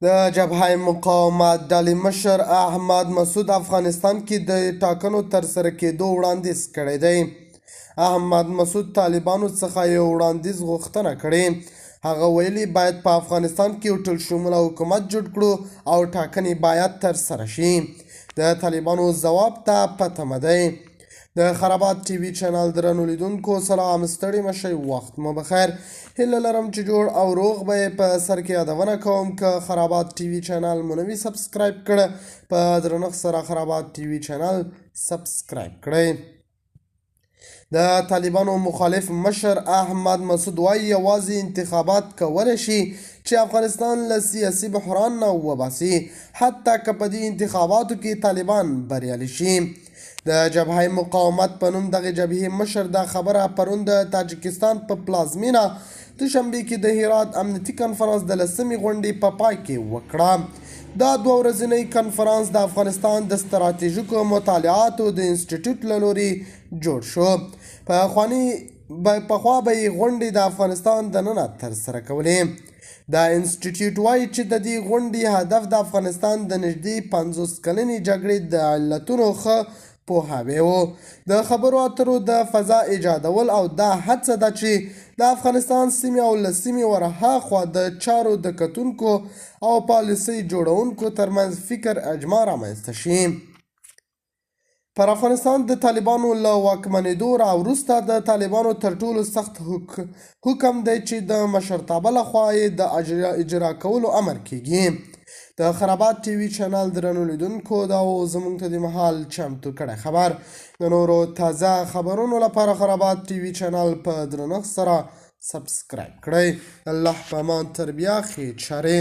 د جبهه مقاومت ډلې مشر احمد مسعود افغانستان کې د ټاکنو ترسره کېدو وړاندیز کړی دی. احمد مسعود طالبانو څخه یو وړاندیز غوښتنه کړې. هغه ویلي باید په افغانستان کې یو ټولشموله حکومت جوړ کړو او ټاکنې باید ترسره شي. د طالبانو ځواب ته په تمه دی. د خرابات ټي وي چینل درنو لیدونکو سلام، ستړي مشئ، وخت مو بخیر. هیله لرم چې جوړ او روغ به یې. په سر کې یادونه کوم که خرابات ټي وي چینل مو نه وي سبسکرایب کړه، په درنښت سره خرابات ټي وي چینل سبسکرایب کړئ. د طالبانو مخالف مشر احمد مسعود وایي یوازې انتخابات کولی شي چې افغانستان له سیاسي بحران نه وباسي، حتی که په دې انتخاباتو کې طالبان بریالي شي. د جبهه مقاومت په نوم دغه جبهې مشر دا خبره پرون د تاجکستان په پلازمینه دوشنبې کې د هرات امنیتي کنفرانس د 10مې غونډې په پای کې وکړه. دا 2 ورځنی کنفرانس د افغانستان د ستراتیژیکو مطالعاتو د انسټیټیوټ له لوري جوړ شو. پخوا به یې غونډې د افغانستان دننه ترسره کولې. دا انسټیټیوټ وایي چې د دې غونډې هدف د افغانستان د نږدې 50 کلنې جګړې د علتونو ښه پوهاوی و، د خبرو اترو د فضا ایجادول، او دا هڅه ده چې د افغانستان سیمې او له سیمې ورهاخوا د چارو د کتونکو او پالیسۍ جوړونکو ترمنځ فکر اجماع رامنځته شي. پر افغانستان د طالبانو له واکمنېدو راوروسته د طالبانو تر ټولو سخت حکم دی چې د مشرتابه لخوا یې د اجرا کولو امر کیږي. د خرابات ټي وي چینل درنو لیدونکو دا زموږ ته د مهال چمتو کړی خبر. د نورو تازه خبرونو لپاره خرابات ټي وي چینل په درنښت سره سبسکرایب کړئ. الله په امان، تر بیا، خیر چارې.